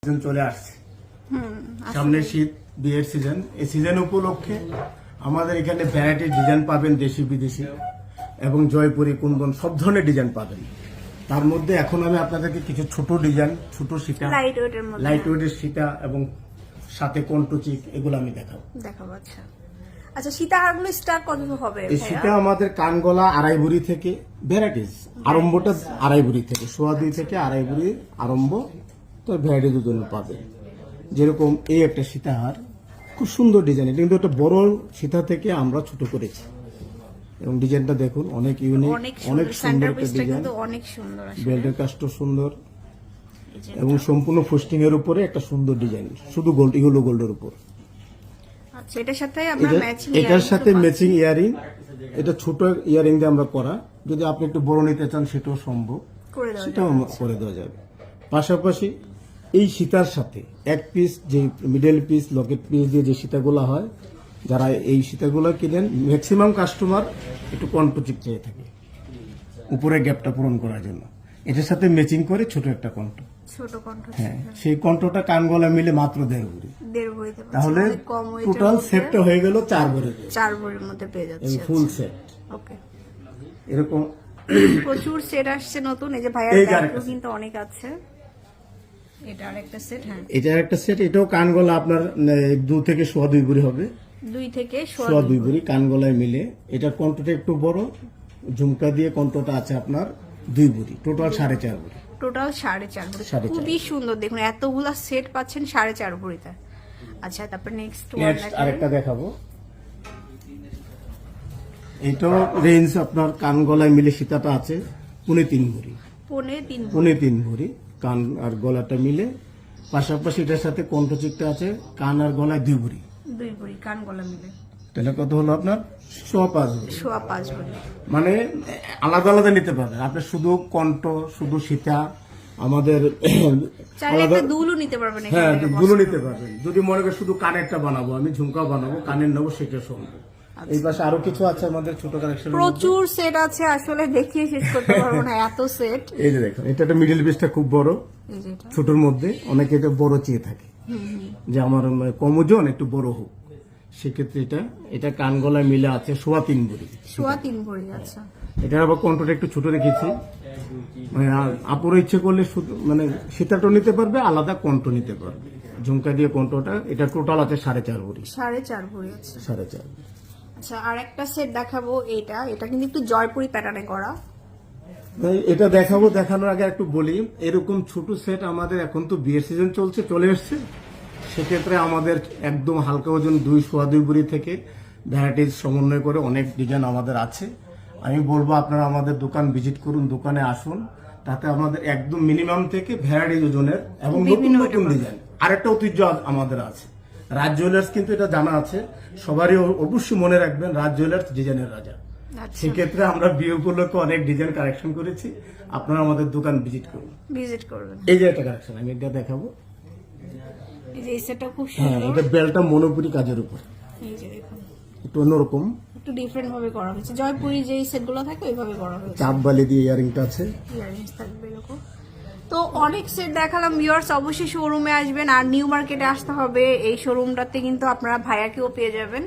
Season চলে আসছে, সামনে শীত, বিয়ের সিজন। এই সিজন উপলক্ষে আমাদের এখানে ভ্যারাইটি ডিজাইন পাবেন, দেশি বিদেশি এবং জয়পুরি, কুন্দন, সব ধরনের ডিজাইন পাবেন। তার মধ্যে এখন আমি আপনাদেরকে কিছু ছোট ডিজাইন, ছোট সীতা, লাইট ওয়েটের সীতা এবং সাথে কন্টচিক, এগুলো আমি দেখাবো। আচ্ছা আচ্ছা, সীতাহারগুলো স্টার্ট কত হবে? এই সীতা আমাদের কানগলা 2.5 ভরি থেকে ভ্যারাইটিস, আরম্ভটা 2.5 ভরি থেকে, 2.5 থেকে 2.5 ভরি আরম্ভ। তো ভ্যারাইটি দুজন পাবে। যেরকম এই একটা সীতাহার, খুব সুন্দর ডিজাইন। এটা কিন্তু একটা বড় সীতা থেকে আমরা ছোট করেছি এবং ডিজাইনটা দেখুন, অনেক ইউনিক, অনেক সুন্দর একটা ডিজাইন। বেল্টের কাজটা সুন্দর এবং সম্পূর্ণ ফুস্টিং এর উপরে একটা সুন্দর ডিজাইন, শুধু গোল্ড, ইয়েলো গোল্ডের উপর। আচ্ছা, এটার সাথে আমরা ম্যাচিং, এটার সাথে ম্যাচিং ইয়ারিং। এটা ছোট ইয়ারিং দিয়ে আমরা করা, যদি আপনি একটু বড় নিতে চান সেটাও সম্ভব, সেটাও করে দেওয়া যাবে। পাশাপাশি এই সীতার সাথে এক পিস, যে মিডল পিস, লকেট পিস দিয়ে যে সীতাগুলো হয়, যারা এই সীতাগুলো কিনেন, ম্যাক্সিমাম কাস্টমার একটু কণ্ঠচিক চেয়ে থাকে উপরে গ্যাপটা পূরণ করার জন্য। এটার সাথে ম্যাচিং করে ছোট একটা কণ্ঠ, হ্যাঁ, সেই কণ্ঠটা কান গলা মিলে মাত্র 1.5 ভরি। তাহলে টোটাল সেটটা হয়ে গেল 4 ভরি, 4 ভরির মধ্যে পেয়ে যাচ্ছে ফুল সেট। ওকে, এরকম প্রচুর সেট আসছে নতুন। এই যে ভাইয়ার ব্যাগও কিন্তু অনেক আছে। এটা আরেকটা সেট, হ্যাঁ, এটা আরেকটা সেট। এটাও কান গলা আপনার 2 থেকে 2.5 ভরি হবে, 2 থেকে 2.5 ভরি কান গলায় মিলে। এটার কণ্ঠটা একটু বড়, ঝুমকা দিয়ে কণ্ঠটা আছে আপনার 2 ভরি, টোটাল 4.5 ভরি। টোটাল 4.5 ভরি, খুবই সুন্দর। দেখুন এতগুলা সেট পাচ্ছেন 4.5 ভরিতে। আচ্ছা, তারপর নেক্সট আরেকটা দেখাবো। এইটাও রেঞ্জ আপনার কান গলায় মিলে সীতাটা আছে 3.5 ভরি, 3.5 ভরি কান আর গলাটা মিলে। পাশাপাশি এটার সাথে কণ্ঠচিকটা আছে কান আর গলায় 2 ভরি, 2 ভরি কান গলা মিলে। তাহলে কত হলো আপনার? 5.5 ভরি। মানে আলাদা আলাদা নিতে পারবেন আপনি, শুধু কণ্ঠ, শুধু সীতা, আমাদের আলাদা দুলও নিতে পারবেন। হ্যাঁ, দুলও নিতে পারবেন। যদি মনে করেন শুধু কানেরটা বানাবো, আমি ঝুমকাও বানাবো, কানের নেবো, সেটা সম্ভব। এই পাশে আরো কিছু আছে আমাদের ছোট কালেকশন, প্রচুর সেট আছে, আসলে দেখিয়ে শেষ করতে পারবো না, এত সেট। এই যে দেখুন, এটা একটা মিডল পিসটা খুব বড়, ছোটর মধ্যে অনেকে এটা বড় চেয়ে থাকে, যে আমার কম ওজন একটু বড় হোক, সেক্ষেত্রে এটা কান গলায় মিলে আছে 3.25 ভরি। 3.25 ভরি, আচ্ছা। এটার আবার কণ্ঠটা একটু ছোট রেখেছি, মানে আপুর ইচ্ছে করলে মানে সীতাটা নিতে পারবে, আলাদা কণ্ঠ নিতে পারবে, ঝুমকা দিয়ে কণ্ঠটা। এটা টোটাল আছে 4.5 ভরি। 4.5 ভরি, আচ্ছা। 4.5। আচ্ছা, আর একটা সেট দেখাবো। এটা কিন্তু একটু জয়পুরি প্যাটার্নে করা। এটা দেখাবো, দেখানোর আগে একটু বলি, এরকম ছোট সেট আমাদের এখন তো বিয়ের সিজন চলছে, চলে এসছে। সেক্ষেত্রে আমাদের একদম হালকা ওজন 2.25 ভরি থেকে ভ্যারাইটিস সমন্বয় করে অনেক ডিজাইন আমাদের আছে। আমি বলবো আপনারা আমাদের দোকান ভিজিট করুন, দোকানে আসুন, তাতে আমাদের একদম মিনিমাম থেকে ভ্যারাইটিস ওজনের এবং নতুন নতুন ডিজাইন। আরেকটা ঐতিহ্য আমাদের আছে, রাজ জুয়েলার্স, কিন্তু এটা জানা আছে সবারই, অবশ্যই মনে রাখবেন, রাজ জুয়েলার্স ডিজাইনের রাজা। সেক্ষেত্রে আমরা বিয়ে উপলক্ষে অনেক ডিজাইন কালেকশন করেছি, আপনারা আমাদের দোকান ভিজিট করবেন। এই যে একটা কালেকশন আমি এটা দেখাবো, এই সেটটা খুব সুন্দর। এটা বেলটা মনোপুরি কাজের উপর, এই যে দেখুন, একটু অন্যরকম, একটু ডিফারেন্ট ভাবে করা হয়েছে। জয়পুরি যেই সেটগুলো থাকে ওইভাবে করা হয়েছে। চাপ বালি দিয়ে ইয়ারিংটা আছে, ইয়ারিংস থাকবে এরকম। তো অনেক সেট দেখালাম ভিউয়ার্স, অবশ্যই শোরুমে আসবেন, আর নিউ মার্কেটে আসতে হবে। এই শোরুমটাতে কিন্তু আপনারা ভাইয়াকেও পেয়ে যাবেন।